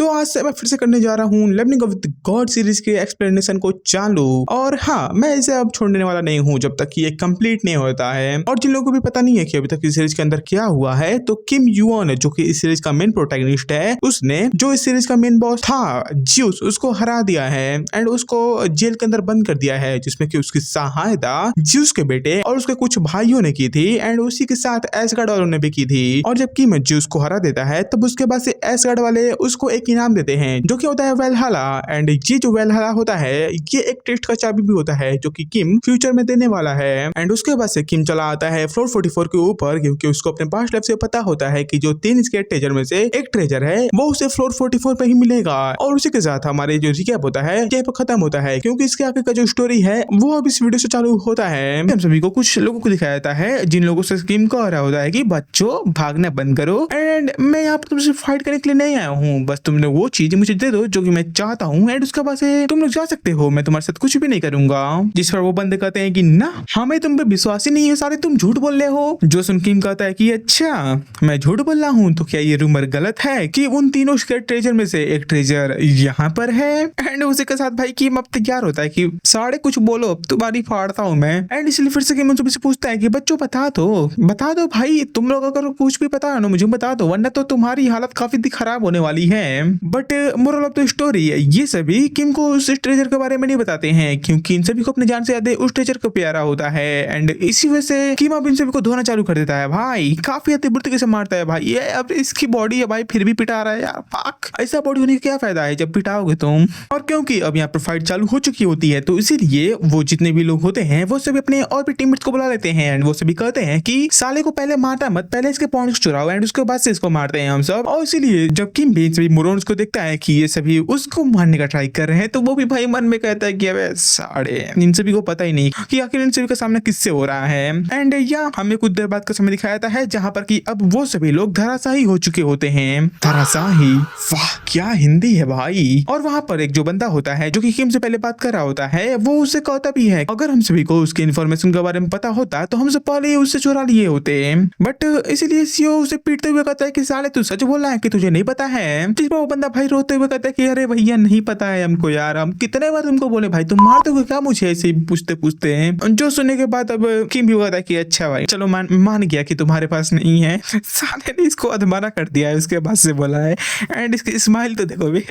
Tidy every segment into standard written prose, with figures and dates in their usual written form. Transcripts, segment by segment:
तो आज से मैं फिर से करने जा रहा हूँ levelling up with God series के एक्सप्लेनेशन को चालू। और हाँ, मैं इसे अब छोड़ने वाला नहीं हूँ जब तक कि ये कंप्लीट नहीं होता है। और जिन लोगों को भी पता नहीं है कि अभी तक इस सीरीज के अंदर क्या हुआ है, तो किम युऑन जो कि इस सीरीज का मेन प्रोटैगनिस्ट है, उसने जो इस सीरीज का मेन बॉस था ज्यूस, उसको हरा दिया है एंड उसको जेल के अंदर बंद कर दिया है, जिसमें कि उसकी सहायता ज्यूस के बेटे और उसके कुछ भाइयों ने की थी एंड उसी के साथ एसगार्ड वालों ने भी की थी। और जब किम ज्यूस को हरा देता है तब उसके बाद से एसगार्ड वाले उसको एक इनाम देते हैं जो कि होता है वेलहला। एंड ये जो वेलहला होता है ये एक टेस्ट का चाबी भी होता है जो कि किम फ्यूचर में देने वाला है। एंड उसके बाद से किम चला आता है फ्लोर 44 के ऊपर, क्योंकि उसको अपने पास्ट लाइफ से पता होता है कि जो 3 स्केट ट्रेजर में से एक ट्रेजर है वो उसे फ्लोर 44 पे ही मिलेगा। और उसी के साथ हमारे जो रिकैप होता है ये खत्म होता है, क्योंकि इसके आगे का जो स्टोरी है वो अब इस वीडियो से चालू होता है। हम सभी को कुछ लोगों को दिखाया जाता है जिन लोगों से किम को आ रहा होता है कि बच्चों भागना बंद करो एंड मैं यहाँ पर तुमसे फाइट करने के लिए नहीं आया हूँ, बस तुमने वो चीज मुझे दे दो जो कि मैं चाहता हूँ एंड उसके बाद से तुम लोग जा सकते हो, मैं तुम्हारे साथ कुछ भी नहीं करूंगा। जिस पर वो बंदे कहते हैं कि ना, हमें तुम पे विश्वास ही नहीं है, सारे तुम झूठ बोल रहे हो। जो सुन किम कहता है कि अच्छा मैं झूठ बोल रहा हूँ, तो क्या ये रूमर गलत है कि उन तीनों स्केट ट्रेजर में से एक ट्रेजर यहाँ पर है। एंड उसी के साथ भाई किम अब तैयार होता है कि सारे कुछ बोलो, अब तुम्हारी फाड़ता हूँ मैं। एंड इसलिए फिर से किम उनसे पूछता है कि बच्चों बता दो भाई, तुम लोग अगर कुछ भी पता है ना मुझे बता दो, वरना तो तुम्हारी हालत काफी खराब होने वाली है। But moral of the story है ये सभी किम को उस ट्रेजर के बारे में नहीं बताते हैं, क्योंकि इन सभी को अपने जान से ज्यादा उस ट्रेजर को प्यारा होता है। एंड इसी वजह से किम अब इन सभी को धोना चालू कर देता है। भाई काफी बुरी तरीके से मारता है भाई। ये अब इसकी बॉडी है भाई, फिर भी पिटा रहा है यार। पाक ऐसा बॉडी होने का क्या फायदा है जब पिटाओगे तुम। और क्योंकि अब यहाँ पर फाइट चालू हो चुकी होती है तो इसीलिए वो जितने भी लोग होते हैं वो सभी अपने और भी टीममेट्स को बुला लेते हैं एंड वो सभी कहते हैं कि साले को पहले मारता मत, पहले इसके पॉइंट्स चुराओ एंड उसके बाद से इसको मारते हैं हम सब। और इसीलिए जब किम भी सभी मोरॉन्स को देखता है कि ये सभी उसको मारने का ट्राई कर रहे हैं तो वो भी भाई मन में कहता है कि अबे साड़े, इन सभी को पता ही नहीं कि आखिर इन सभी का सामना किससे हो रहा है। एंड या हमें कुछ देर बाद का समय दिखाया जाता है जहां पर कि अब वो सभी लोग धराशाही हो चुके होते हैं। धराशाही, वाह क्या हिंदी है भाई। और वहां पर एक जो बंदा होता है जो कि किम से पहले बात कर रहा होता है वो उससे कहता भी है अगर हम सभी को उसकी इन्फॉर्मेशन के बारे में पता होता तो हम सब पहले ही उससे चुरा लिए होते। बट इसीलिए सीओ उसे पीटते हुए कहता है कि साले तू सच बोल रहा है कि तुझे नहीं पता है। जिस पर वो बंदा भाई रोते हुए कहता है कि अरे भैया नहीं पता है हमको यार, हम कितने बार तुमको बोले भाई, तुम मारते हुए क्या मुझे ऐसे पूछते पूछते हैं। जो सुनने के बाद अब किम भी कहता है कि अच्छा भाई चलो मान गया कि तुम्हारे पास नहीं है। साले ने इसको अधमरा कर दिया है, उसके बाद से बोला है। एंड इसकी स्माइल तो देखो भी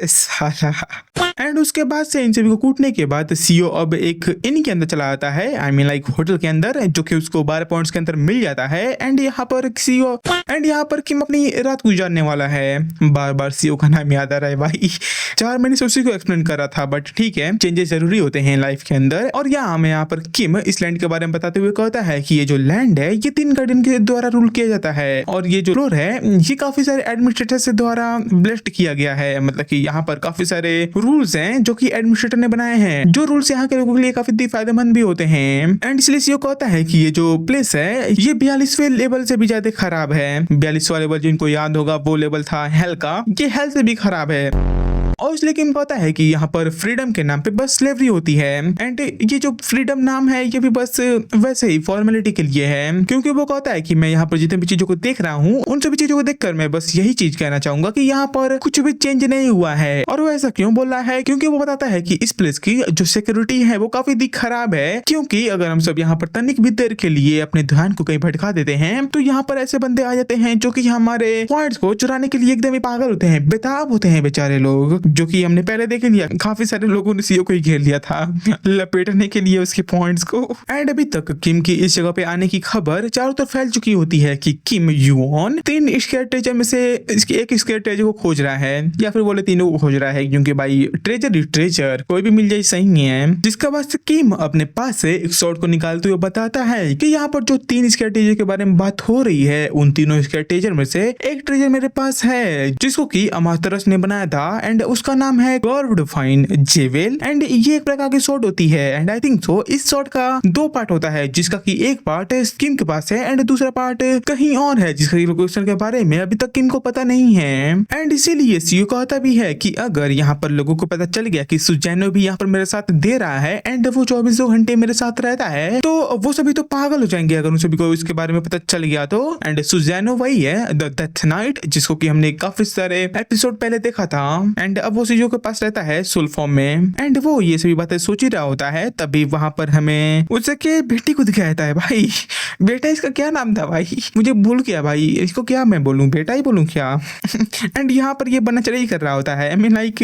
साला। एंड उसके बाद से इन सभी को कूटने के बाद सीओ अब एक इन के अंदर चला आता है, आई मीन लाइक होटल के अंदर, जो कि उसको 12 पॉइंट्स के अंदर मिल जाता है। एंड यहाँ पर सीओ किम अपनी रात गुजारने वाला है। बार बार सीओ का नाम याद आ रहा है भाई, 4 महीने से उसी को एक्सप्लेन कर रहा था, बट ठीक है चेंजेस जरूरी होते हैं लाइफ के अंदर। और यहाँ पर किम इस लैंड के बारे में बताते हुए कहता है कि ये जो लैंड है ये 3 गार्डियन के द्वारा रूल किया जाता है और ये जो फ्लोर है ये काफी सारे एडमिनिस्ट्रेटर से द्वारा ब्लेस्ड किया गया है। मतलब कि यहाँ पर काफी सारे रूल्स हैं जो कि एडमिनिस्ट्रेटर ने बनाए हैं, जो रूल्स यहाँ के लोगों के लिए काफी फायदेमंद भी होते हैं। एंड इसलिए सीओ कहता है कि ये जो प्लेस है ये 42वें लेवल से भी ज्यादा खराब है। 42वां लेवल जिनको याद होगा वो लेवल था हेल का, ये हेल से भी खराब है। और इसलिए किम कहता है कि यहाँ पर फ्रीडम के नाम पे बस स्लेवरी होती है। एंड ये जो फ्रीडम नाम है ये भी बस वैसे ही फॉर्मेलिटी के लिए है, क्योंकि वो कहता है कि मैं यहाँ पर जितने भी चीजों को देख रहा हूँ उन सभी चीजों को देखकर मैं बस यही चीज कहना चाहूंगा कि यहाँ पर कुछ भी चेंज नहीं हुआ है। और वो ऐसा क्यों बोल रहा है, क्योंकि वो बताता है कि इस प्लेस की जो सिक्योरिटी है वो काफी खराब है, क्योंकि अगर हम सब यहाँ पर तनिक भी देर के लिए अपने ध्यान को कहीं भटका देते हैं तो यहाँ पर ऐसे बंदे आ जाते हैं जो कि हमारे पॉइंट्स को चुराने के लिए एकदम ही पागल होते हैं, बेताब होते हैं बेचारे लोग, जो कि हमने पहले देख लिया। काफी सारे लोगों ने सीओ को ही घेर लिया था लपेटने के लिए उसके पॉइंट्स को। एंड अभी तक किम की इस जगह पे आने की खबर चारों तरफ फैल चुकी होती है कि किम युऑन 3 स्केयर ट्रेजर में से इसके एक स्केयर ट्रेजर को खोज रहा है, या फिर बोले तीनों को खोज रहा है, क्योंकि भाई ट्रेजर कोई भी मिल जाए सही नहीं है। जिसका बाद किम अपने पास से एक शॉट को निकालते हुए बताता है कि यहाँ पर जो 3 स्केयर ट्रेजर के बारे में बात हो रही है उन तीनों स्केयर ट्रेजर में से एक ट्रेजर मेरे पास है जिसको कि अमातरस ने बनाया था। एंड उसका नाम है कर्व्ड फाइन जेवेल एंड ये एक प्रकार की शॉट होती है एंड आई थिंक सो इस शॉट का दो पार्ट होता है जिसका कि एक पार्ट किम के पास है एंड दूसरा पार्ट कहीं और है जिसका लोकेशन के बारे में अभी तक किम को पता नहीं है एंड इसीलिए सीओ कहता भी है कि अगर यहाँ पर लोगों को पता चल गया कि सुजैनो भी यहाँ पर मेरे साथ दे रहा है एंड वो 24 घंटे मेरे साथ रहता है तो वो सभी तो पागल हो जाएंगे अगर उन सभी को इसके बारे में पता चल गया तो। एंड सुजैनो वही है द डेथ नाइट जिसको कि हमने काफी सारे एपिसोड पहले देखा था एंड अब वो सीओ के पास रहता है सोल फॉर्म में एंड वो ये सभी बातें सोच ही रहा होता है तभी वहां पर हमें उसके बेटी को दिखाया जाता है। भाई बेटा इसका क्या नाम था भाई, मुझे भूल गया भाई, इसको क्या मैं बोलूं, बेटा ही बोलूं क्या। एंड यहाँ पर ये बनना चढ़ाई कर रहा होता है, आई मीन लाइक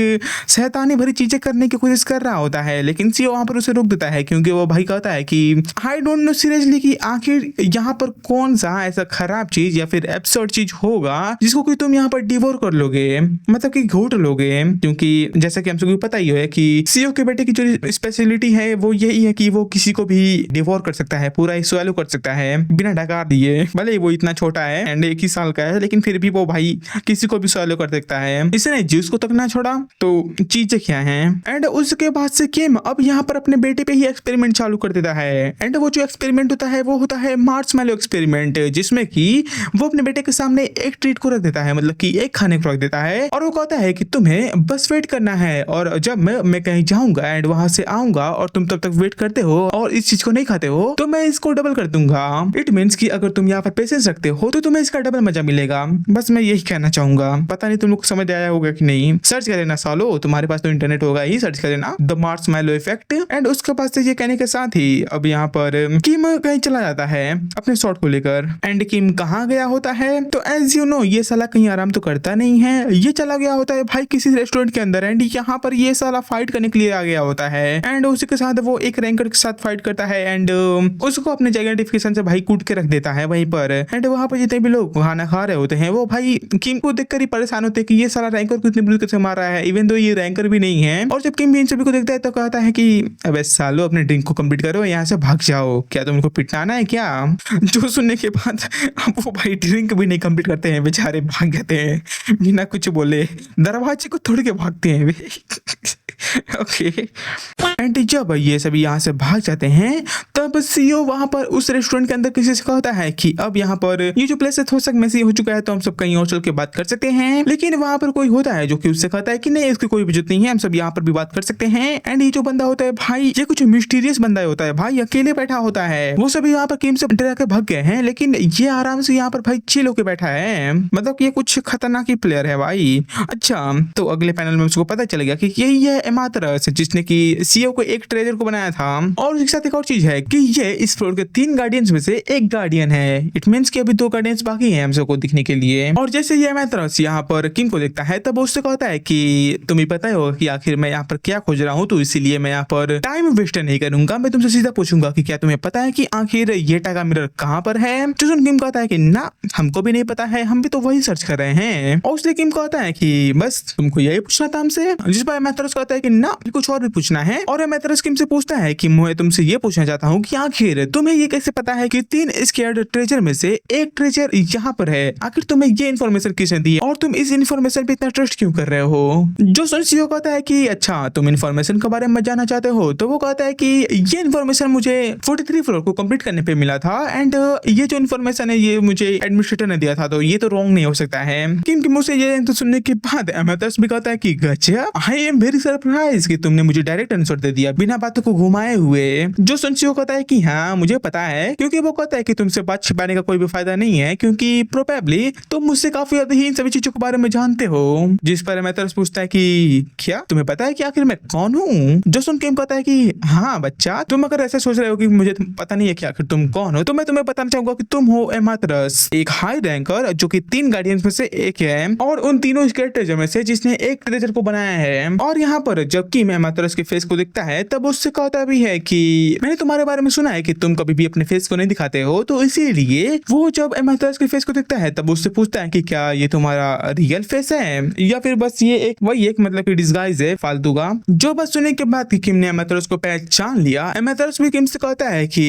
शैतानी भरी चीजें करने की कोशिश कर रहा होता है लेकिन सीओ वहां पर उसे रोक देता है क्योंकि वो भाई कहता है कि आई डोंट नो सीरियसली कि आखिर यहाँ पर कौन सा ऐसा खराब चीज या फिर एब्सर्ड चीज होगा जिसको कि तुम यहाँ पर डिवोर कर लोगे, मतलब कि घोट लोगे, क्योंकि जैसा कि हम सबको पता ही है कि सीओ के बेटे की जो स्पेशलिटी है वो यही है कि वो किसी को भी डिवोर कर सकता है, पूरा ही स्वैलो कर सकता है बिना डकार दिए, भले वो इतना छोटा है एंड 1 ही साल का है लेकिन फिर भी वो भाई किसी को भी स्वैलो कर सकता है। इसने ज्यूस को तक ना छोड़ा तो चीजें क्या हैं। एंड उसके बाद से किम अब यहाँ पर अपने बेटे पे ही एक्सपेरिमेंट चालू कर देता है एंड वो जो एक्सपेरिमेंट होता है वो होता है मार्शमैलो एक्सपेरिमेंट जिसमें कि वो अपने बेटे के सामने एक ट्रीट को रख देता है, मतलब कि एक खाने को रख देता है और वो कहता है कि तुम्हें बस वेट करना है और जब मैं कहीं जाऊंगा एंड वहां से आऊंगा और तुम तब तक वेट करते हो और इस चीज को नहीं खाते हो तो मैं इसको डबल कर दूंगा। इट मीन्स कि अगर तुम यहाँ पर पेशेंस रखते हो तो तुम्हें इसका डबल मजा मिलेगा। बस मैं यही कहना चाहूंगा, पता नहीं तुम लोग को समझ आया होगा कि नहीं, सर्च कर लेना सालो, तुम्हारे पास तो इंटरनेट होगा ही, सर्च कर लेना द मार्शमैलो इफेक्ट। एंड उसके बाद से ये कहने के साथ ही अब यहाँ पर किम कहीं चला जाता है अपने शॉट को लेकर। एंड किम कहाँ गया होता है तो एज यू नो ये साला कहीं आराम तो करता नहीं है, ये चला गया होता है भाई किसी रेस्टोरेंट के अंदर एंड यहाँ पर ये साला फाइट करने के लिए आ गया होता है एंड उसी के साथ वो एक रैंकर के साथ फाइट करता है एंड उसको अपने आइडेंटिफिकेशन से भाई कूट के रख देता है वहीं पर। एंड वहां पर जितने भी लोग खाना खा रहे होते हैं वो भाई किम को देखकर ही परेशान होते हैं कि ये साला रैंकर को इतनी बुरी से मार रहा है इवन दो ये रैंकर भी नहीं है। और जब किम भी इन सभी को देखता है तो कहता है कि अबे सालो अपने ड्रिंक को कंप्लीट करो, यहाँ से भाग जाओ, क्या तुमको पिटाना है क्या। जो सुनने के बाद वो भाई ड्रिंक भी नहीं कंप्लीट करते हैं, बेचारे भाग जाते हैं बिना कुछ बोले, दरवाजे को तोड़ के भागते हैं ओके। एंड जब ये सभी यहाँ से भाग जाते हैं तब सीओ वहां पर उस रेस्टोरेंट के अंदर किसी से कहता है कि अब यहाँ पर ये जो प्लेस है थोड़ा सा मैसी हो चुका है तो हम सब कहीं और चल के बात कर सकते हैं। लेकिन वहां पर कोई होता है जो कि उससे कहता है कि नहीं इसकी कोई जरूरत नहीं है, हम सब यहाँ पर भी बात कर सकते हैं। एंड ये जो बंदा होता है भाई ये कुछ मिस्टीरियस बंदा होता है भाई, अकेले बैठा होता है, वो सभी यहाँ पर किम से डरा के भाग गए हैं लेकिन ये आराम से यहाँ पर भाई चिल होके बैठा है, मतलब ये कुछ खतरनाक ही प्लेयर है भाई। अच्छा तो अगले पैनल में उसको पता चल गया कि यही है एमातरस जिसने की सीओ को एक ट्रेजर को बनाया था और उसके साथ एक और चीज है कि ये इस फ्लोर के 3 गार्डियंस में से एक गार्डियन है। इट मींस कि अभी 2 गार्डियंस बाकी हैं हम सबको दिखने के लिए। और जैसे ये एमातरस यहाँ पर किम को देखता है तब उससे कहता है कि तुम्हें पता ही होगा कि आखिर मैं यहाँ पर क्या खोज रहा हूँ, तो इसीलिए मैं यहाँ पर टाइम वेस्ट नहीं करूंगा, मैं तुमसे सीधा पूछूंगा कि क्या तुम्हें पता है कि आखिर ये टाइगर मिरर कहाँ पर है। जो सुन किम कहता है कि ना हमको भी नहीं पता है, हम भी तो वही सर्च कर रहे हैं। और उसने किम कहता है कि बस तुमको यही पूछना था हमसे, जिस पर एमातरस कहता है कि ना कुछ और भी पूछना है। और एमातरस किम से पूछता है कि मैं तुमसे ये पूछना चाहता हूँ कि आखिर तुम्हें ये कैसे पता है कि 3 स्केयर्ड ट्रेजर में से एक ट्रेजर यहाँ पर है, आखिर तुम्हें ये इन्फॉर्मेशन किसने दी और तुम इस इन्फॉर्मेशन पे इतना ट्रस्ट क्यों कर रहे हो। जो सीओ कहता है कि अच्छा तुम इन्फॉर्मेशन के बारे में जानना चाहते हो, तो वो कहता है कि ये इन्फॉर्मेशन मुझे 43 फ्लोर को कंप्लीट करने पे मिला था एंड ये जो इन्फॉर्मेशन है ये मुझे एडमिनिस्ट्रेटर ने दिया था, तो ये तो रॉन्ग नहीं हो सकता है। क्योंकि मुझसे ये तो सुनने के बाद एमातरस भी कहता है कि गच्छा आई एम वेरी सरप्राइज कि तुमने मुझे डायरेक्ट आंसर दे दिया बिना बातों को घुमाए हुए। जो सुनसियो कहता है कि हाँ मुझे पता है, क्योंकि वो कहता है कि तुमसे बात छिपाने का कोई भी फायदा नहीं है क्योंकि प्रोबेबली तुम मुझसे काफी ज्यादा ही इन सभी चीजों के बारे में जानते हो। जिस पर एमातरस पूछता है कि क्या तुम्हें पता है कि आखिर मैं कौन हूँ। जो सुन के कहता है कि हाँ बच्चा तुम अगर ऐसा सोच रहे हो कि मुझे पता नहीं है कि आखिर तुम कौन हो, तो मैं तुम्हें बताना चाहूंगा कि तुम हो एमातरस, एक हाई रैंकर जो कि 3 गार्डियंस में से एक है और उन तीनों स्केयर ट्रेजर में से जिसने एक ट्रेजर को बनाया है। और यहाँ पर जबकि मैं एमातरस के फेस को देखता देखता है तब उससे कहता भी है कि मैंने तुम्हारे बारे में सुना है कि तुम कभी भी अपने फेस को नहीं दिखाते हो, तो इसीलिए वो जब एमेथरस के फेस को देखता है तब उससे पूछता है कि क्या ये तुम्हारा रियल फेस है या फिर बस ये एक मतलब की डिस्गाइज है फालतू का। जो बस सुनने के बाद कि किम ने एमेथरस को पहचान लिया, एमेथरस भी किम से कहता है कि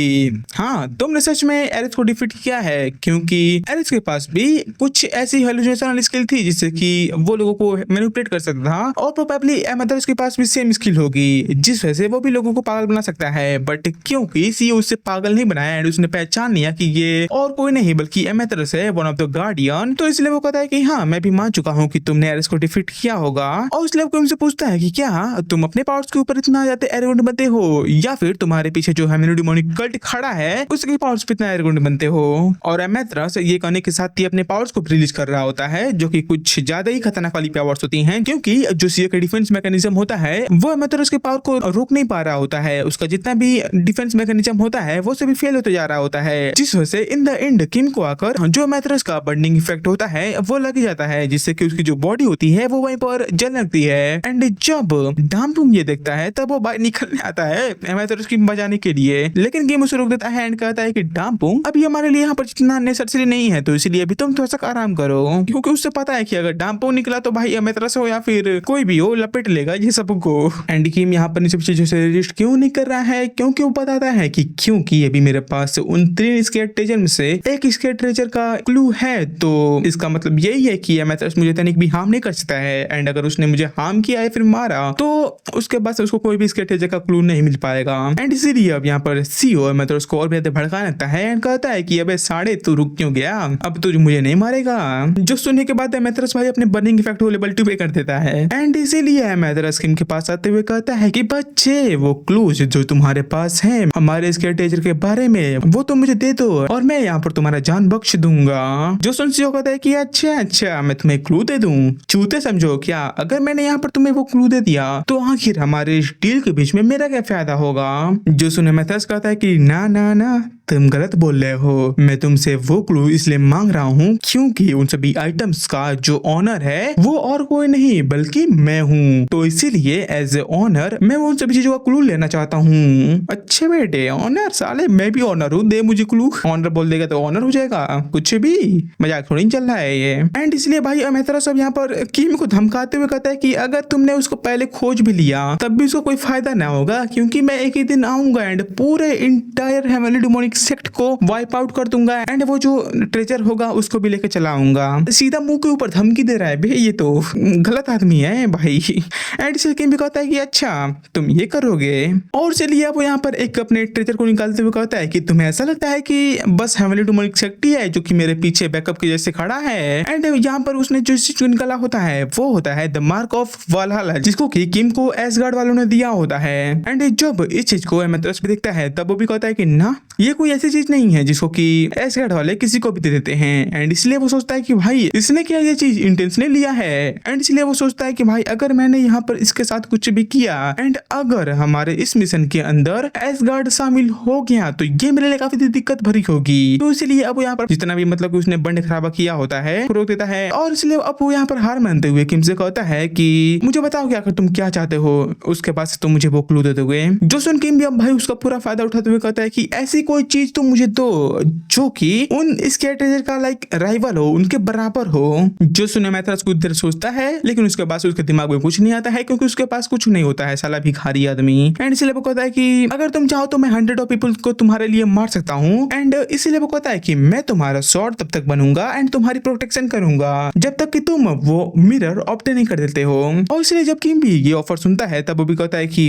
हाँ तुमने सच में एरिस को डिफीट किया है, क्योंकि एरिस के पास भी कुछ ऐसी हेलुसिनेशनल स्किल थी जिससे कि वो लोगों को मैनिपुलेट कर सकता था, और प्रोबेबली एमेथरस के पास भी सेम स्किल होगी जिस वजह से वो भी लोगों को पागल बना सकता है। बट क्योंकि सीईओ उससे पागल नहीं बनाया एंड उसने पहचान लिया कि ये और कोई नहीं बल्कि एमेथरस है, वन ऑफ द गार्डियन, तो इसलिए वो कहता है कि हाँ मैं भी मान चुका हूँ कि तुमने एरिस को डिफीट किया होगा। और इसलिए वो उनसे पूछता है कि क्या तुम अपने पावर्स के ऊपर इतना ज्यादा एरोगेंट बनते हो या फिर तुम्हारे पीछे जो हेमिनो डिमोनिक कल्ट खड़ा है उसके पावर्स पे इतना एरोगेंट बनते हो। और एमेथरस ये कहने के साथ ही अपने पावर्स को रिलीज कर रहा होता है जो कि कुछ ज्यादा ही खतरनाक वाली पावर्स होती हैं, क्योंकि जो सीईओ का डिफेंस मैकेनिज्म होता है वो एमेथरस के पावर को रोक नहीं पा रहा होता है। उसका जितना भी डिफेंस मैकेनिज्म होता है वो सभी फेल होते जा रहा होता है, जिस वजह से इन द एंड किम को आकर जो एमेथरस का बर्निंग इफेक्ट होता है वो लग जाता है, जिससे कि उसकी जो बॉडी होती है वो वहीं पर जलने लगती है। एंड जब डाम्पुंग ये देखता है तब वो बाहर निकलने आता है एमेथरस की बचाने के लिए, लेकिन किम उसे रोक देता है एंड कहता है कि डाम्पुंग अभी हमारे लिए यहाँ पर जितना नेसेसरी नहीं है, तो इसलिए अभी तुम थोड़ा सा आराम करो, क्योंकि उससे पता है कि अगर डाम्पुंग निकला तो भाई एमेथरस हो या फिर कोई भी हो लपेट लेगा ये सबको। एंड किम यहाँ पर इन सब चीजों से रजिस्ट क्यों नहीं कर रहा है, क्योंकि वो बताता है कि क्योंकि अभी मेरे पास उन 3 स्केयर ट्रेजर में से एक स्केयर ट्रेजर का क्लू है, तो इसका मतलब यही है कि एमेथरस मुझे तनिक भी हार्म नहीं कर सकता है, एंड अगर उसने मुझे हार्म किया है फिर मारा तो उसके बाद से उसको कोई भी स्केयर ट्रेजर का क्लू नहीं मिल पाएगा। एंड इसीलिए अब यहाँ पर सीईओ एमेथरस को और भी ज्यादा भड़का लगता है एंड कहता है कि अबे साढ़े तू रुक क्यों गया, अब तो मुझे नहीं मारेगा। जो सुनने के बाद एमेथरस भाई अपने बर्निंग इफेक्ट को लेवल 2 पे कर देता है एंड इसीलिए एमेथरस किम के पास आते हुए कहता है कि बच्चे वो क्लूज जो तुम्हारे पास है हमारे स्केयर ट्रेजर के बारे में वो तो मुझे दे दो और मैं यहाँ पर तुम्हारा जान बख्श दूंगा। जो सुन सीईओ कहता है कि अच्छा मैं तुम्हें क्लू दे दूं, चूते समझो क्या, अगर मैंने यहाँ पर तुम्हें वो क्लू दे दिया तो आखिर हमारे इस डील के बीच में मेरा क्या फायदा होगा। जो सुने एमेथरस कहता है कि ना तुम गलत बोल रहे हो, मैं तुमसे वो क्लू इसलिए मांग रहा हूँ क्योंकि उन सभी आइटम्स का जो ऑनर है वो और कोई नहीं बल्कि मैं हूँ, तो इसीलिए एज ए ऑनर मैं उन सभी चीजों का क्लू लेना चाहता हूँ। अच्छे बेटे ऑनर, साले मैं भी ऑनर हूँ, दे मुझे क्लू। ऑनर बोल देगा तो ऑनर हो जाएगा, कुछ भी मजाक थोड़ी चल रहा है ये। एंड इसलिए भाई एमेथरस अब यहाँ पर किम को धमकाते हुए कहता है कि अगर तुमने उसको पहले खोज भी लिया तब भी उसको कोई फायदा ना होगा, क्योंकि मैं एक ही दिन आऊंगा एंड पूरे इंटायर हेमिनो डिमोनिक सेक्ट को वाइप आउट कर दूंगा एंड वो जो ट्रेजर होगा उसको भी लेकर चला आऊंगा। सीधा मुंह के ऊपर धमकी दे रहा है भाई, ये तो गलत आदमी है भाई। एंड इसलिए किम भी कहता है कि अच्छा तुम ये करोगे। और चलिए अब यहाँ पर एक अपने ट्रेजर को निकालते हुए कहता है कि तुम्हें ऐसा लगता है कि बस हेमिनो डिमोनिक सेक्ट ही है जो कि मेरे पीछे बैकअप के जैसे खड़ा है। एंड यहाँ पर उसने जो चीज निकाला होता है वो होता है द मार्क ऑफ वालहल्ला, जिसको कि किम को एसगार्ड वालों ने दिया होता है। एंड जब इस चीज को एमेथरस भी देखता है तब वो भी कहता है कि ना ये कोई ऐसी चीज नहीं है जिसको कि एसगार्ड वाले किसी को भी दे देते हैं। एंड इसलिए वो सोचता है कि भाई इसने क्या ये चीज इंटेंशनली लिया है। एंड इसलिए वो सोचता है कि भाई अगर मैंने यहाँ पर इसके साथ कुछ भी किया एंड अगर हमारे इस मिशन के अंदर एसगार्ड शामिल हो गया तो ये मेरे लिए काफी दिक्कत भरी होगी, तो इसलिए अब यहाँ पर जितना भी मतलब उसने बंड खराबा किया होता है रोक देता है। और इसलिए अब वो यहाँ पर हार मानते हुए किम से कहता है कि मुझे बताओ कि आखिर तुम क्या चाहते हो, उसके बाद तुम मुझे वो क्लू दे दोगे। जो सुन किम भी अब भाई उसका पूरा फायदा उठाते हुए कहता है कि ऐसी कोई चीज तुम मुझे दो जो कि उन स्केयर ट्रेजर का लाइक राइवल हो, उनके बराबर हो। जो सुने एमेथरस कुछ देर सोचता है लेकिन उसके बाद उसके दिमाग में कुछ नहीं आता है क्योंकि उसके पास कुछ नहीं होता है, साला भिखारी आदमी। एंड इसलिए वो कहता है कि अगर तुम चाहो तो मैं 100 पीपल को तुम्हारे लिए मार सकता हूँ। एंड इसलिए वो कहता है कि मैं तुम्हारा स्वॉर्ड तब तक बनूंगा एंड तुम्हारी प्रोटेक्शन करूंगा जब तक कि तुम वो मिरर ऑब्टेन नहीं कर देते हो। और इसलिए जब किम भी ये ऑफर सुनता है तब वो भी कहता है कि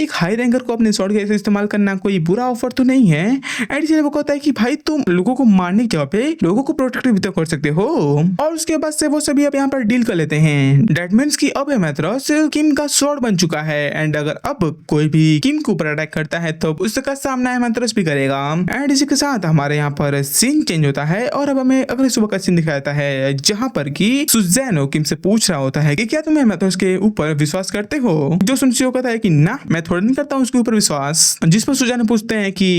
एक हाई रैंकर को अपने स्वॉर्ड के इस्तेमाल करना कोई बुरा ऑफर तो नहीं है। एंड इसलिए वो कहता है कि भाई तुम लोगों को मारने की जगह पे लोगों को प्रोटेक्ट भी तो कर सकते हो। और उसके बाद से वो सभी अब यहाँ पर डील कर लेते हैं। दैट मींस कि अब एमेथरस किम का स्वॉर्ड बन चुका है एंड अगर अब कोई भी किम के ऊपर अटैक करता है तो उसका सामना एमेथरस भी करेगा। एंड इसी के साथ हमारे यहाँ पर सीन चेंज होता है और अब हमें अगले सुबह का सीन दिखाया जाता है जहाँ पर कि सुज़ैनो किम से पूछ रहा होता है कि क्या तुम एमेथरस के ऊपर विश्वास करते हो। जो सुनसियो कहता है कि ना मैं थोड़ा नहीं करता हूँ उसके ऊपर विश्वास। जिस पर सुज़ैनो पूछते हैं कि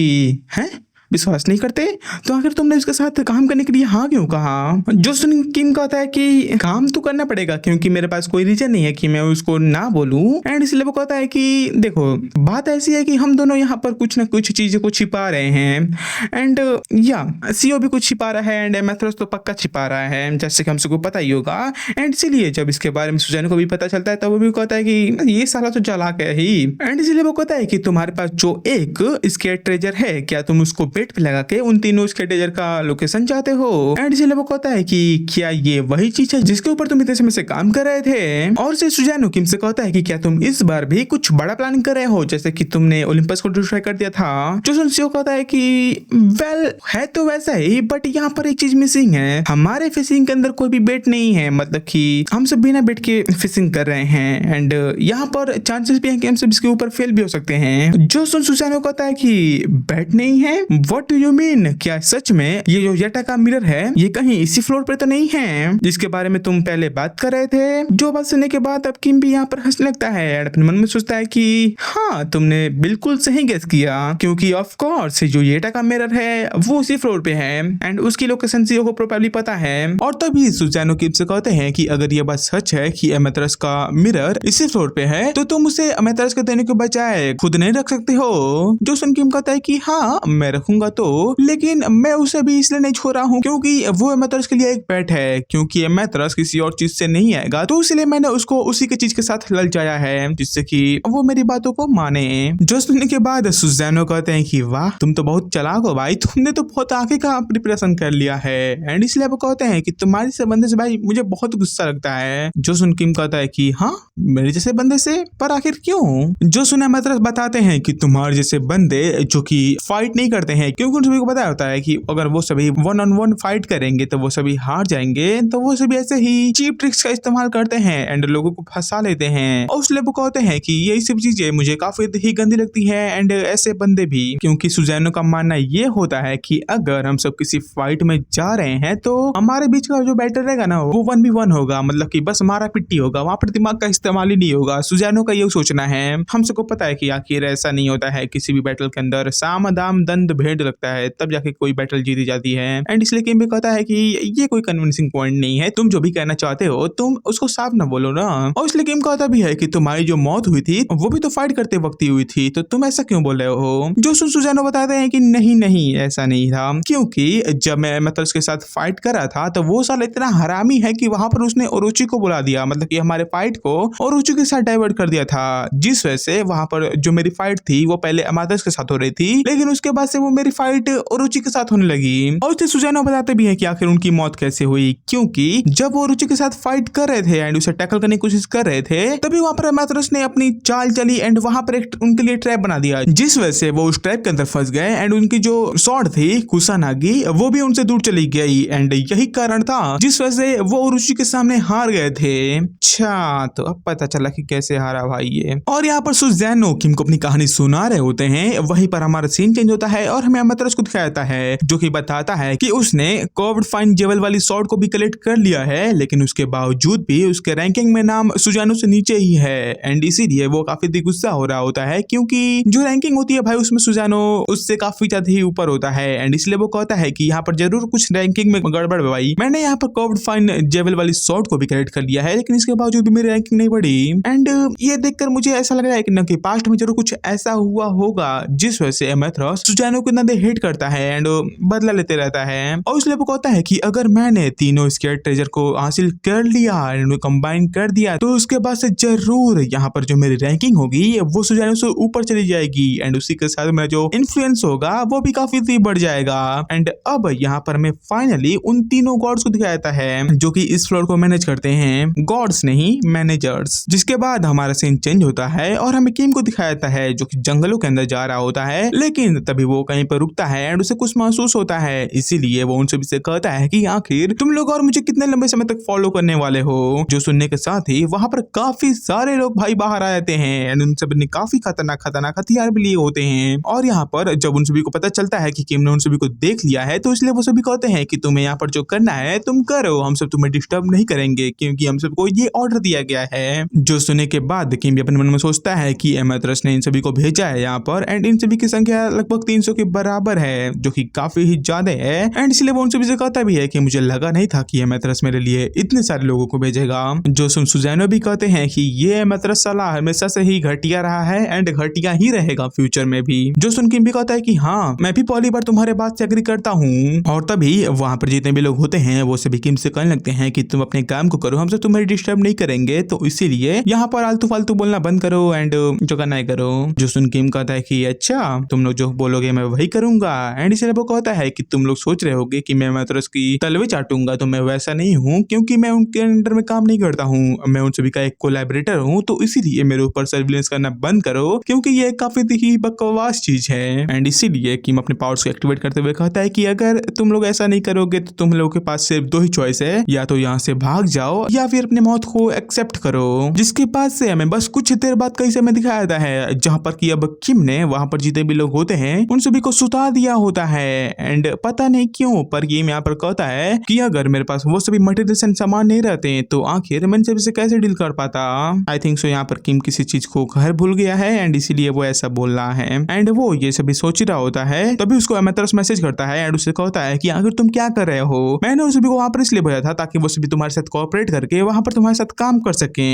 हैं विश्वास नहीं करते तो आखिर तुमने उसके साथ काम करने के लिए हाँ क्यों कहा? जो सुन किम कहता है कि काम तो करना पड़ेगा क्योंकि मेरे पास कोई रीजन नहीं है कि मैं उसको ना बोलूं। एंड इसलिए वो कहता है कि देखो बात ऐसी है कि हम दोनों यहाँ पर कुछ ना कुछ चीजें को छिपा रहे हैं। एंड या सीओ भी कुछ छिपा रहा है एंड एमेथरस तो पक्का छिपा रहा है जैसे कि हम सबको पता ही होगा। एंड इसीलिए जब इसके बारे में सुजैनो को भी पता चलता है तो वो भी कहता है कि ये साला तो चालाक है ही। एंड इसीलिए वो कहता है कि तुम्हारे पास जो एक स्केट ट्रेजर है क्या तुम उसको बेट पे लगा के उन तीनों स्केट ट्रेजर का लोकेशन चाहते हो? एंड इसीलिए वो कहता है कि क्या ये वही चीज है जिसके ऊपर तुम इतने समय से काम कर रहे थे? और से सुजैनो किम से कहता है कि क्या तुम इस बार भी कुछ बड़ा प्लानिंग कर रहे हो जैसे कि तुमने ओलंपस को डिस्ट्रॉय कर दिया था? जो सुनसियो कहता है कि वेल है तो वैसा ही बट यहाँ पर एक चीज मिसिंग है, हमारे फिशिंग के अंदर कोई भी बेट नहीं है, मतलब कि हम सब बिना बेट के फिशिंग कर रहे हैं एंड यहाँ पर चांसेस भी हैं कि हम सब इसके ऊपर फेल भी हो सकते हैं। जो सुनसियो कहता है कि बेट नहीं है, व्हाट डू यू मीन? क्या सच में ये जो येटा का मिरर है ये कहीं इसी फ्लोर पे तो नहीं है जिसके बारे में तुम पहले बात कर रहे थे? जो बात सुनने के बाद अब किम भी यहाँ पर हंसने लगता है एंड अपने मन में सोचता है कि हाँ तुमने बिल्कुल सही गेस किया क्योंकि ऑफ कोर्स जो येटा का मिरर है वो उसी फ्लोर पे है एंड उसकी लोकेशन सीओ को प्रोबेबली पता है। और तभी सुजैनो किम से कहते हैं कि अगर ये बात सच है कि एमेथरस का मिरर इसी फ्लोर पे है तो तुम उसे एमेथरस को देने के बजाय खुद नहीं रख सकते हो? जो सन किम कहता है कि हाँ मैं रखूंगा तो, लेकिन मैं उसे भी इसलिए नहीं छोड़ रहा हूँ क्योंकि वो एमेथरस के लिए एक पेट है, क्योंकि एमेथरस किसी और चीज से नहीं आएगा तो इसलिए मैंने उसको उसी के चीज के साथ ललचाया है जिससे कि वो मेरी बातों को माने। जो सुनने के बाद सुजैनो कहते हैं कि वाह तुम तो बहुत चालाक हो भाई, तुमने तो बहुत आगे का प्रिपरेशन कर लिया है। एंड इसलिए वो कहते हैं कि तुम्हारे से बंदे से भाई मुझे बहुत गुस्सा लगता है। जो सुन किम कहता है कि हाँ मेरे जैसे बंदे से, पर आखिर क्यों? जो सुने मतलब बताते हैं कि तुम्हारे जैसे बंदे जो कि फाइट नहीं करते हैं क्योंकि उन सभी को पता होता है कि अगर वो सभी 1-on-1 फाइट करेंगे तो वो सभी हार जाएंगे, तो वो सभी ऐसे ही चीप ट्रिक्स का इस्तेमाल करते हैं एंड लोगों को फंसा लेते हैं। और उसलिए वो कहते हैं कि यही सब चीजें मुझे काफी ही गंदी लगती है एंड ऐसे बंदे भी, क्योंकि सुजैनो का मानना ये होता है कि अगर हम सब किसी फाइट में जा रहे हैं तो हमारे बीच का जो बैटल रहेगा ना वो 1v1 होगा, मतलब कि बस मारा पिट्टी होगा, वहां पर दिमाग का इस्तेमाल ही नहीं होगा। सुजैनो का ये सोचना है। हम सबको पता है कि आखिर ऐसा नहीं होता है, किसी भी बैटल के अंदर साम दाम दंड भेद लगता है तब जाके कोई बैटल जीती जाती है। एंड इसलिए किम भी कहता है कि ये कोई कन्विंसिंग पॉइंट नहीं है, तुम जो भी कहना चाहते हो तुम उसको साफ ना बोलो ना। और इसलिए किम कहता भी है कि तुम्हारी जो मौत हुई थी वो भी तो फाइट करते वक्त ही हुई थी, तो तुम ऐसा क्यों बोल रहे हो? जो सुजैनो बताते हैं कि नहीं नहीं ऐसा नहीं था, क्योंकि जब मैं मतलब उसके साथ फाइट कर रहा था तो वो साला इतना हरामी है कि वहां पर उसने ओरोची को बुला दिया, मतलब कि हमारे फाइट को ओरोची के साथ डाइवर्ट कर दिया था, जिस वजह से वहां पर जो मेरी फाइट थी वो पहले अमादस के साथ हो रही थी लेकिन उसके बाद से वो मेरी फाइट ओरोची के साथ होने लगी। और उससे सुजैनो बताते भी है कि आखिर उनकी मौत कैसे हुई, क्योंकि जब वो ओरोची के साथ फाइट कर रहे थे एंड उसे टैकल करने की कोशिश कर रहे थे तभी वहां पर अमादस ने अपनी चाल चली एंड वहां पर एक उनके लिए ट्रैप बना दिया, जिस वजह से वो उस ट्रैप के अंदर फंस गए एंड उनकी जो स्वॉर्ड थी कुसानागी वो भी उनसे दूर चली गई एंड यही कारण था जिस वजह से वो ओरोची के सामने हार गए थे। अच्छा तो अब पता चला कि कैसे हारा भाई ये। और यहाँ पर सुजैनो किम को अपनी कहानी सुना रहे होते हैं, वहीं पर हमारा सीन चेंज होता है और हमें अमरतरस को दिखाता है जो कि बताता है कि उसने कर्व्ड फाइन जेवल वाली स्वॉर्ड को भी कलेक्ट कर लिया है, लेकिन उसके बावजूद भी उसके रैंकिंग में नाम सुजैनो से नीचे ही है एंड इसीलिए वो काफी गुस्सा हो रहा होता है क्योंकि जो रैंकिंग होती है भाई उसमें सुजैनो उससे काफी ज्यादा ही ऊपर होता है एंड इसलिए वो कहता है कि यहाँ पर जरूर कुछ रैंकिंग में गड़बड़ है भाई, मैंने यहाँ पर कर्व्ड फाइन जेवल वाली स्वॉर्ड को भी कलेक्ट कर लिया है लेकिन इसके बावजूद भी मेरी रैंकिंग नहीं बढ़ी। एंड ये देखकर मुझे ऐसा लग रहा है कि न कि पास्ट में जरूर कुछ ऐसा हुआ होगा जिस वजह से एमेथरस सुजैनो को इतना हेट करता है एंड बदला लेते रहता है। और इसलिए वो कहता है कि अगर मैंने तीनों स्केट ट्रेजर को हासिल कर लिया एंड कंबाइन कर दिया तो उसके बाद से जरूर यहाँ पर जो मेरी रैंकिंग होगी वो सुजैनो से ऊपर चली जाएगी एंड उसी के साथ मेरा जो इन्फ्लुएंस होगा वो भी काफी बढ़ जाएगा। एंड अब यहाँ पर मैं फाइनली उन तीनों गॉड्स को दिखाया जाता है जो कि इस फ्लोर को मैनेज करते हैं, गॉड्स नहीं मैनेजर्स। जिसके बाद हमारा सीन चेंज होता है और हमें किम को दिखाया जाता है जो कि जंगलों के अंदर जा रहा होता है, लेकिन तभी वो कहीं पर रुकता है एंड उसे कुछ महसूस होता है, इसीलिए वो उनसे भी कहता है कि आखिर तुम लोग और मुझे कितने लंबे समय तक फॉलो करने वाले हो। जो सुनने के साथ ही वहां पर काफी सारे लोग भाई बाहर आ जाते हैं एंड उन सब ने काफी खतरनाक हथियार भी लिए होते हैं। और यहाँ पर जब उन सभी को पता चलता है कि किम ने उन सभी को देख लिया है तो इसलिए वो सभी कहते हैं कि तुम्हें यहाँ पर जो करना है तुम करो, हम सब तुम्हें डिस्टर्ब नहीं करेंगे क्योंकि हम सबको ये ऑर्डर दिया गया है। जो सुनने के बाद किम भी अपने मन में सोचता है कि एमेथरस ने इन सभी को भेजा है यहाँ पर एंड इन सभी की संख्या लगभग 300 के बराबर है, जो कि काफी ही ज्यादा है। एंड इसलिए वो उन सभी से कहता भी है कि मुझे लगा नहीं था कि ये मैट्रेस मेरे लिए इतने सारे लोगों को भेजेगा। जो सुन सुजैनो भी कहते हैं कि ये मैट्रेस साला हमेशा से ही घटिया रहा है एंड घटिया ही रहेगा फ्यूचर में भी। जो सुन किम भी कहता है कि हाँ, मैं भी पहली बार तुम्हारे बात से एग्री करता हूँ। और तभी वहां पर जितने भी लोग होते हैं वो सभी किम से कहने लगते हैं कि तुम अपने काम को करो, हमसे तुम्हें डिस्टर्ब नहीं करेंगे, तो इसीलिए यहाँ पर आलतू फालतू बोलना बंद करो एंड जो करना है करो। जो सुन किम कहता है कि अच्छा, तुम लोग जो बोलोगे मैं वही करूंगा। एंड इसलिए वो कहता है कि तुम लोग सोच रहे होगे कि मैं मैट्रेस की तलवे चाटूंगा, तो मैं वैसा नहीं हूँ, क्योंकि मैं उनके अंडर में काम नहीं करता हूँ, मैं उन सभी का एक कोलैबोरेटर हूँ, तो इसीलिए मेरे ऊपर सर्विलेंस करना बंद करो, क्योंकि ये काफी ही बकवास चीज है। एंड इसीलिए किम अपने पावर्स को एक्टिवेट करते हुए कहता है कि अगर तुम लोग ऐसा नहीं करोगे तो तुम लोगों के पास सिर्फ दो ही चॉइस है, या तो यहाँ से भाग जाओ या फिर अपने मौत को एक्सेप्ट करो। जिसके बाद से हमें बस कुछ देर बाद कई समय दिखाया जाता है, जहाँ पर कि अब किम ने वहां पर जितने भी लोग होते हैं उन सभी को सुता दिया होता है। एंड पता नहीं क्यों पर किम यहाँ पर कहता है कि अगर मेरे पास वो सभी मटेरियल सामान नहीं रहते तो आखिर मैं इन सभी से कैसे डील कर पाता। आई थिंक सो यहाँ पर किम किसी चीज को घर भूल गया है एंड इसीलिए वो ऐसा बोल रहा है। एंड वो ये सभी सोच रहा होता है, तभी उसको एमेथरस मैसेज करता है एंड उसे कहता है कि आखिर तुम क्या कर रहे हो, मैंने उन सभी को वहां पर इसलिए भेजा था ताकि वो सभी तुम्हारे साथ कोऑपरेट करके वहां पर तुम्हारे साथ काम कर सके।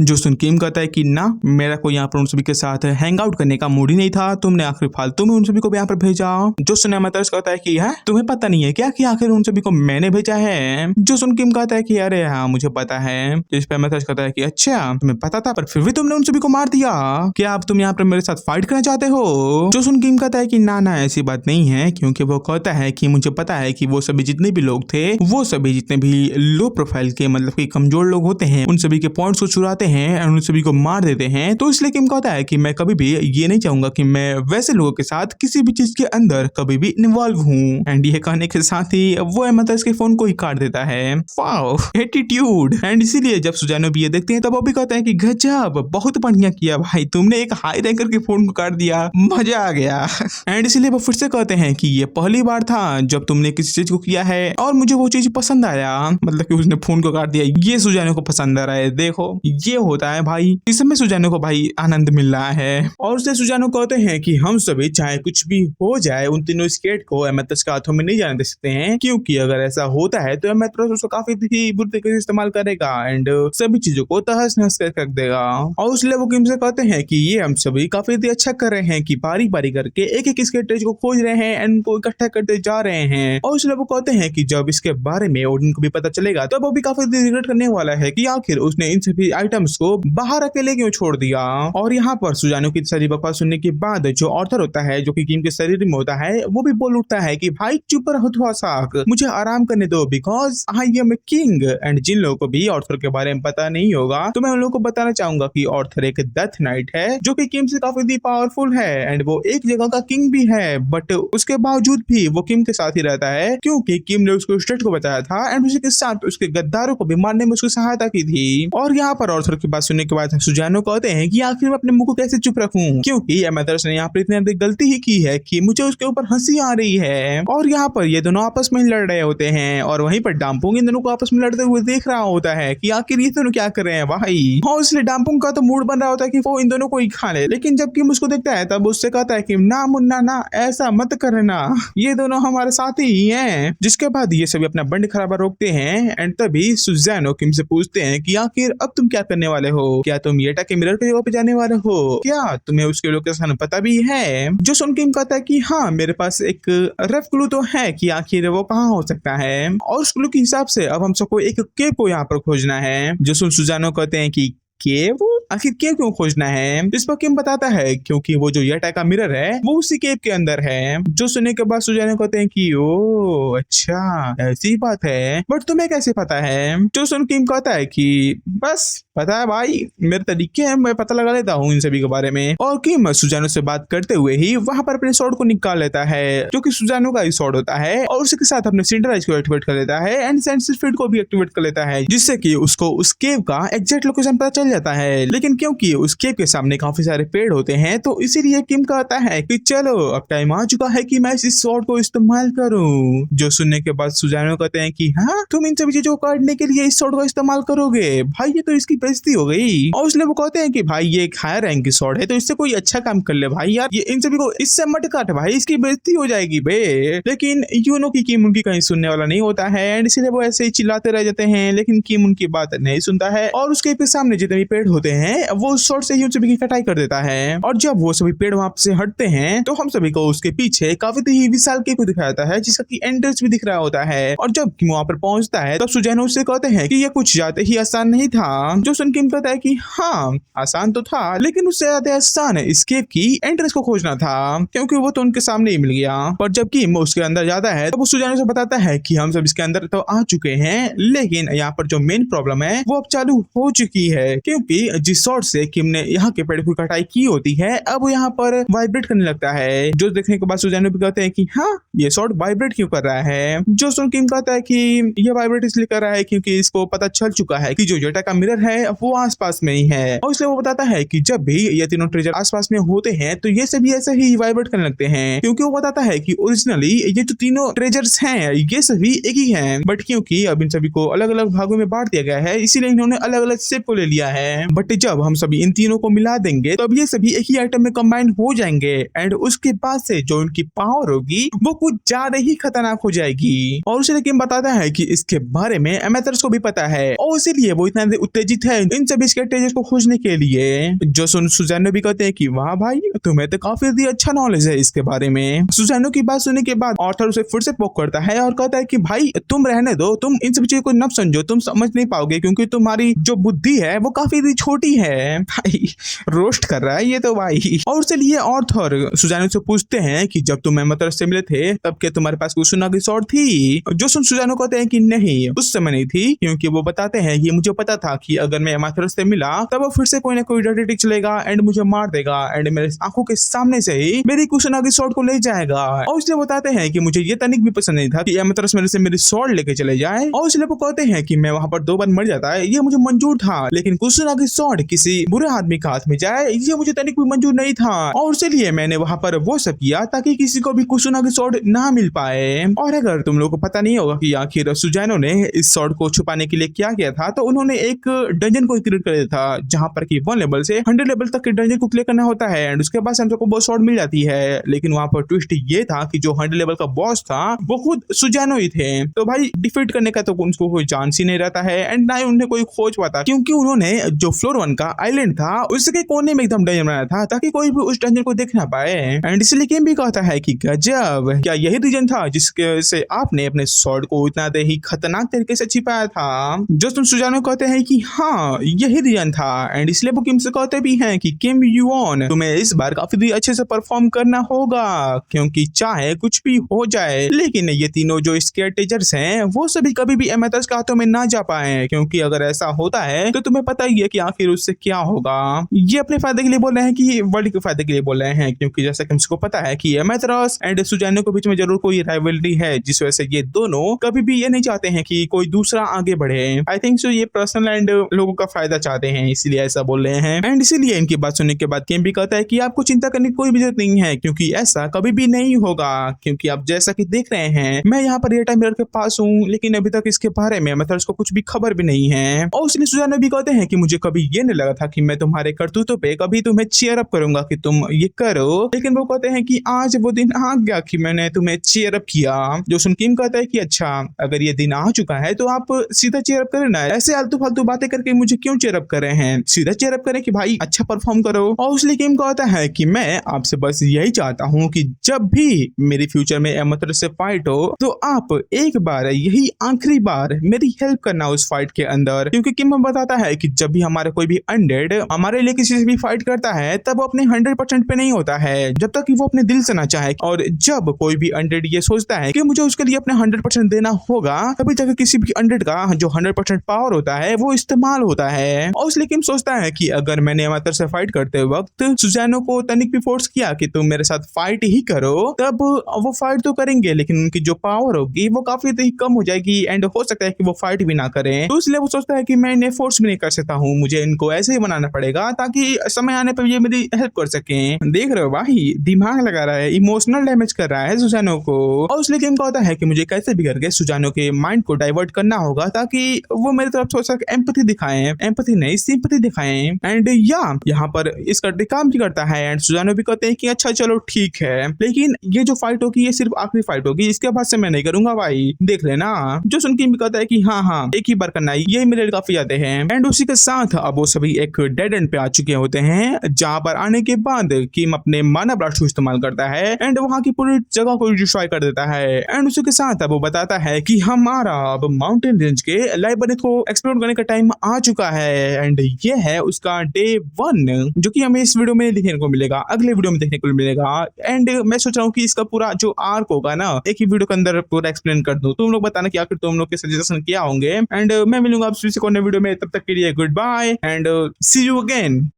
जो सुन किम कहता है कि ना, मेरा कोई यहाँ पर उन सभी के साथ हैंग आउट करने का मूड ही नहीं था, तुमने आखिर फालतू में उन सभी को यहाँ पर भेजा। जो सुन एमेथरस कहता है कि है तुम्हें पता नहीं है क्या कि आखिर उन सभी को मैंने भेजा है। जो सुन किम कहता है कि अरे हाँ मुझे पता है। इस पे एमेथरस कहता है कि अच्छा तुम्हें पता था पर फिर भी तुमने उन सभी को मार दिया, क्या अब तुम यहाँ पर मेरे साथ फाइट करना चाहते हो। जो सुन किम कहता है कि ना ना ऐसी बात नहीं है, क्योंकि वो कहता है कि मुझे पता है कि वो सभी जितने भी लोग थे, वो सभी जितने भी लो प्रोफाइल के मतलब कि कमजोर लोग होते हैं, उन सभी के पॉइंट्स को चुराते हैं और उन सभी को मार देते हैं। तो इसलिए किम कहता है कि मैं कभी भी ये नहीं चाहूंगा कि मैं वैसे लोगों के साथ किसी भी चीज के अंदर कभी भी इन्वॉल्व हूँ। एंड ये कहने के साथ ही वो मतलब इसके फोन को ही काट देता है। Wow attitude. एंड इसीलिए जब सुजानो भी ये देखते हैं तब वो भी कहते हैं कि गजब, बहुत बढ़िया किया भाई, तुमने एक हाई रैंकर के फोन को काट दिया, मजा आ गया। एंड इसीलिए वो फिर से कहते हैं कि ये पहली बार था जब तुमने किसी चीज को किया है और मुझे वो चीज पसंद आया, मतलब कि उसने फोन को काट दिया, ये सुजानो को पसंद आ रहा है। देखो ये होता है भाई, इस समय सुजानो को भाई आनंद मिल रहा है। और उससे सुजानो कहते हैं कि हम सभी चाहे कुछ भी हो जाए उन तीनों स्केट को एमेथरस के हाथों में नहीं जाने दे सकते हैं, क्योंकि अगर ऐसा होता है तो एमेथरस उसको काफी ही बुरी तरीके से इस्तेमाल करेगा एंड सभी चीजों को तहस नहस कर रख देगा। और उसलिए वो किम से कहते हैं कि ये हम सभी काफी अच्छा कर रहे हैं कि बारी बारी करके एक एक स्केटर्स को खोज रहे हैं एंड उनको इकट्ठा करते जा रहे हैं। और इसलिए वो कहते हैं कि जब इसके बारे में ओडिन को भी पता चलेगा तो वो भी काफी रिग्रेट करने वाला है कि आखिर उसने इन सभी आइटम्स को बाहर अकेले क्यों छोड़ दिया। और यहाँ पर सुजानो की सारी बकवास सुनने के बाद जो ऑर्थर होता है, जो कि किम के शरीर में होता है, वो भी बोल उठता है कि भाई चुप रहो थोड़ा सा, मुझे आराम करने दो, because I am a king. And जिन लोगों को भी ऑर्थर के बारे में पता नहीं होगा तो मैं उन लोगों को बताना चाहूंगा कि ऑर्थर एक डेथ नाइट है जो कि किम से काफी पावरफुल है एंड वो एक जगह का किंग भी है, बट उसके बावजूद भी वो किम के साथ ही रहता है, क्योंकि किम ने उसको स्टेट को बताया था एंड उसी के साथ उसके गद्दारों को भी मारने में उसकी सहायता की थी। और यहाँ पर ऑर्थर की बात सुनने के बाद सुजानो कहते हैं कि आखिर मैं अपने मुंह को कैसे चुप रखूं, क्योंकि एमेथरस ने यहाँ पर इतनी अधिक गलती ही की है कि मुझे उसके ऊपर हंसी आ रही है। और यहाँ पर ये दोनों आपस में लड़ रहे होते हैं और वहीं पर डाम्पुंग इन दोनों को आपस में लड़ते हुए देख रहा होता है कि आखिर ये दोनों क्या कर रहे हैं भाई। और इसलिए डाम्पुंग का तो मूड बन रहा होता है कि वो इन दोनों को ही खा ले, लेकिन जब किम उसको देखता है तब उससे कहता है कि ना मुन्ना ना, ऐसा मत करना, ये दोनों हमारे साथी ही हैं। जिसके बाद ये सभी अपना बंड खराबा रोकते हैं एंड तभी सुजानो किम से पूछते हैं कि आखिर अब तुम क्या करने वाले हो, क्या तुम येटा के मिरर की जगह पे जाने वाले हो, क्या तुम्हें उसके लोकेशन पता भी है। जो सुन किम कहता है कि हाँ मेरे पास एक रफ क्लू तो है कि आखिर वो कहाँ हो सकता है, और उस क्लू के हिसाब से अब हम सबको एक केव को यहाँ पर खोजना है। जो सुन सुजानो कहते हैं कि केव, आखिर केव क्यों खोजना है। इस पर किम बताता है क्योंकि वो जो येटा का मिरर है वो उसी केव के अंदर है। जो सुनने के बाद सुजानो कहते हैं कि ओ अच्छा ऐसी बात है, बट तुम्हें कैसे पता है। जो सुन किम कहता है कि बस पता है भाई, मेरे तरीके हैं, मैं पता लगा लेता हूँ इन सभी के बारे में। और किम सुजानो से बात करते हुए ही वहां पर अपने स्वॉर्ड को निकाल लेता है जो कि सुजानो का ही स्वॉर्ड होता है, और उसी के साथ अपने सिंडराइज को एक्टिवेट कर लेता है एंड सेंसिस फील्ड को भी एक्टिवेट कर लेता है, जिससे कि उसको उस केव का एग्जैक्ट लोकेशन पता चल जाता है। लेकिन क्योंकि उस केव के सामने काफी सारे पेड़ होते हैं तो इसीलिए किम कहता है कि चलो अब टाइम आ चुका है कि मैं इस स्वॉर्ड को इस्तेमाल करूं। जो सुनने के बाद सुजानो कहते हैं कि हाँ तुम इन सभी चीजों को काटने के लिए इस स्वॉर्ड का इस्तेमाल करोगे, भाई ये तो इसकी बेइज्जती हो गई। और उसने वो कहते हैं कि भाई ये एक हायर रैंक की स्वॉर्ड है, तो इससे कोई अच्छा काम कर ले भाई यार, ये इन सभी को इससे मत काट भाई, इसकी बेइज्जती हो जाएगी बे। लेकिन यूनो की किम उनकी कहीं सुनने वाला नहीं होता है एंड इसलिए वो ऐसे ही चिल्लाते रह जाते हैं, लेकिन किम उनकी बात नहीं सुनता है और उसके सामने जितने भी पेड़ होते हैं वो उस शॉट से ही उन सभी की कटाई कर देता है। और जब वो सभी पेड़ वहां से हटते हैं तो हम सभी को उसके पीछे काफी ही विशाल केक को दिखाया जाता है, जिसका की एंट्रेंस भी दिख रहा होता है। और जब किम वहां पर पहुंचता है तब सुजैनो उससे कहते हैं कि ये कुछ ज्यादा ही आसान नहीं था। जो सुन किम कहता है कि हाँ आसान तो था, लेकिन उससे ज्यादा आसान एस्केप की एंट्रेंस को खोजना था, क्योंकि वो तो उनके सामने ही मिल गया। पर जब किम उसके अंदर जाता है तो वो सुजैनो से बताता है कि हम सब इसके अंदर तो आ चुके हैं, लेकिन यहाँ पर जो मेन प्रॉब्लम है वो अब चालू हो चुकी है, क्योंकि जिस शॉट से किम ने यहाँ के पेड़ की कटाई की होती है अब वो यहाँ पर वाइब्रेट करने लगता है। जो देखने के बाद सुजैनो भी कहते हैं कि हाँ ये शॉट वाइब्रेट क्यों कर रहा है। जो सुन किम कहता है कि ये वाइब्रेट इसलिए कर रहा है क्योंकि इसको पता चल चुका है कि जो जेटा का मिरर है वो आसपास में ही है, और इसलिए वो बताता है कि जब भी ये तीनों ट्रेजर आसपास में होते हैं तो ये सभी ऐसे ही वाइब्रेट करने लगते हैं, क्योंकि वो बताता है कि ओरिजिनली ये जो तीनों ट्रेजर्स हैं ये सभी एक ही हैं, बट क्योंकि अब इन सभी को अलग अलग भागों में बांट दिया गया है इसीलिए इन्होंने अलग अलग शेप को ले लिया है। बट जब हम सभी इन तीनों को मिला देंगे तब ये सभी एक ही आइटम में कंबाइन हो जाएंगे एंड उसके बाद से जो इनकी पावर होगी वो कुछ ज्यादा ही खतरनाक हो जाएगी। और उसे लेकिन बताता है कि इसके बारे में एमेथर्स को भी पता है और इसीलिए वो इतना उत्तेजित है इन सभी स्ट्रेटेजीज को खोजने के लिए। जो सुजैनो भी कहते हैं कि वाह भाई तुम्हें तो काफी अच्छा नॉलेज है इसके बारे में। सुजैनो की बात सुनने के बाद ऑर्थर उसे फिर से पोक करता है और कहता है कि भाई तुम रहने दो, तुम इन सब चीजों को न समझो, तुम समझ नहीं पाओगे क्योंकि तुम्हारी जो बुद्धि है वो काफी छोटी है। भाई रोस्ट कर रहा है ये तो भाई। और चलिए ऑर्थर सुजैनो से पूछते हैं कि जब तुम एमेथर्स से मिले थे तब क्या तुम्हारे पास कुसुनागी स्वॉर्ड थी। जो सुजैनो कहते हैं कि नहीं उस समय नहीं थी, क्योंकि वो बताते हैं कि मुझे पता था कि अगर मैं एमेथर्स से मिला तब वो फिर से कोई ना कोई डर्टी ट्रिक चलेगा एंड मुझे मार देगा एंड मेरे आंखों के सामने से ही मेरी कुसुनागी स्वॉर्ड को ले जाएगा। और इसलिए बताते हैं कि मुझे ये तनिक भी पसंद नहीं था कि एमेथर्स मेरे से मेरी स्वॉर्ड लेके चले जाए, और इसलिए वो कहते हैं कि मैं वहां पर 2 बार मर जाता है ये मुझे मंजूर था, लेकिन कुसुनागी स्वॉर्ड किसी बुरे आदमी के हाथ में जाए ये मुझे तनिक भी मंजूर नहीं था। और इसलिए मैंने वहां पर वो सब किया ताकि किसी को भी कुसुनागी स्वॉर्ड ना मिल पाए। और अगर तुम लोगों को पता नहीं होगा कि आखिर सुजैनो ने इस स्वॉर्ड को छुपाने के लिए क्या किया था, तो उन्होंने एक डंजन को क्रिएट कर दिया था जहां पर कि 1 लेवल से 100 लेवल तक के डंजन को क्लियर करना होता है एंड उसके बाद हम सबको वो स्वॉर्ड मिल जाती है। लेकिन वहां पर ट्विस्ट ये था कि जो 100 लेवल का बॉस था वो खुद सुजैनो ही थे, तो भाई डिफीट करने का तो उनको कोई चांस ही नहीं रहता है एंड ना ही उन्हें कोई खोज पाता, क्योंकि उन्होंने जो फ्लोर 1 का आइलैंड था उसके कोने में एकदम डंजन बनाया था ताकि कोई भी उस डंजन को देख ना पाए। एंड इसलिए गेम भी कहता है कि गजब, क्या यही रीजन था जिसके से आपने अपने स्वॉर्ड को इतना ही खतरनाक तरीके से छिपाया था। जो तुम सुजैनो कहते हैं कि हाँ यही रीजन था एंड इसलिए वो किम से कहते भी हैं कि किम यू ऑन, तुम्हें इस बार काफी अच्छे से परफॉर्म करना होगा, क्योंकि चाहे कुछ भी हो जाए लेकिन ये तीनों जो स्ट्रेटेजर्स हैं वो सभी कभी भी एमेथर्स के हाथों में ना जा पाए, क्योंकि अगर ऐसा होता है तो तुम्हें पता ही है कि आखिर उससे क्या होगा। ये अपने फायदे के लिए बोल रहे हैं कि वर्ल्ड के फायदे के लिए बोल रहे हैं, क्योंकि जैसा कि हमको पता है कि एमेथरस एंड सुजैनो के बीच में जरूर कोई राइवलरी है जिस वजह से ये दोनों कभी भी ये नहीं चाहते हैं कि कोई दूसरा आगे बढ़े। आई थिंक सो ये पर्सनल एंड लोगों का फायदा चाहते हैं इसलिए ऐसा बोल रहे हैं। एंड इसीलिए इनकी बात सुनने के बाद किम भी कहता है कि आपको चिंता करने की कोई भी जरूरत नहीं है, क्योंकि ऐसा कभी भी नहीं होगा, क्योंकि आप जैसा कि देख रहे हैं मैं यहाँ पर रियल टाइम मिरर के पास हूँ, लेकिन अभी तक इसके बारे में एमेथर्स को कुछ भी खबर भी नहीं है। और इसलिए सुजैनो भी कहते हैं कि मुझे कभी ये नहीं लगा था कि मैं तुम्हारे करतूतों पे कभी तुम्हें चीयर अप करूंगा कि तुम ये करो, लेकिन वो कहते हैं कि आज वो दिन आ गया कि मैंने तुम्हें चीयर अप किया। जो सुन किम कहता है कि अच्छा अगर ये दिन आ चुका है तो आप सीधा चीयर अप करें ना, ऐसे आलतू फालतू बातें करके मुझे क्यों चीयर अप कर रहे हैं, सीधा चीयर अप करें कि भाई अच्छा परफॉर्म करो। और इसलिए किम कहता है कि मैं आपसे बस यही चाहता हूँ कि जब भी मेरी फ्यूचर में एमेथर्स से फाइट हो तो आप एक बार यही आखिरी बार मेरी हेल्प करना उस फाइट के अंदर, क्योंकि किम बताता है कि जब भी हमारे कोई भी अनडेड हमारे लिए किसी से भी फाइट करता है तब वो अपने 100% पे नहीं होता है जब तक कि वो अपने दिल से ना चाहे, और जब कोई भी अनडेड ये सोचता है कि मुझे उसके लिए अपने 100% देना होगा तभी जाकर किसी भी अनडेड का जो 100% पावर होता है वो इस्तेमाल होता है। और इसलिए किम सोचता है कि अगर मैंने एमेथर से फाइट करते वक्त सुजैनो को तनिक भी फोर्स किया कि तुम मेरे साथ फाइट ही करो, तब वो फाइट तो करेंगे लेकिन उनकी जो पावर होगी वो काफी कम हो जाएगी एंड हो सकता है कि वो फाइट भी ना करें। तो इसलिए वो सोचता है कि मैं इन्हें फोर्स भी नहीं कर सकता हूँ, मुझे इनको ऐसे ही बनाना पड़ेगा ताकि समय आने पर ये मेरी हेल्प कर सकें। देख रहे हो भाई दिमाग लगा रहा है, इमोशनल डैमेज कर रहा है सुजैनो को। और इसलिए किम कहता है कि मुझे कैसे भी करके सुजैनो के माइंड को डाइवर्ट करना होगा ताकि वो मेरी तरफ थोड़ा सा एम्पैथी दिखाएं दिखाएं, एम्पैथी नहीं सिंपैथी दिखाएं। एंड या यहाँ पर इस करते काम भी करता है एंड सुजानो भी कहते हैं कि अच्छा चलो ठीक है, लेकिन ये जो फाइट होगी ये सिर्फ आखिरी फाइट होगी, इसके बाद से मैं नहीं करूंगा भाई, देख लेना। जो सुन के भी कहता है कि हाँ एक ही बार करना है, ये मेरे लिए काफी ज्यादा है। एंड उसी के साथ अब वो सभी एक डेड एंड पे आ चुके होते हैं, जहाँ पर आने के बाद किम अपने माना ब्लास्ट को इस्तेमाल करता है एंड वहाँ की पूरी जगह को डिस्ट्रॉय कर देता है। एंड उसी के साथ अब वो बताता है कि हमारा अब माउंटेन रेंज के लाइब्रेरी को एक्सप्लोर करने का टाइम आ चुका है एंड ये है उसका डे 1, जो कि हमें इस वीडियो में देखने को मिलेगा, अगले वीडियो में देखने को मिलेगा। एंड मैं सोच रहा हूँ कि इसका पूरा जो आर्क होगा ना एक ही वीडियो के अंदर पूरा एक्सप्लेन कर दूं। तुम लोग बताना कि आखिर तुम लोग के सजेशन क्या होंगे। एंड मैं मिलूंगा आपसे किसी को नए वीडियो में, तब तक के लिए goodbye and see you again.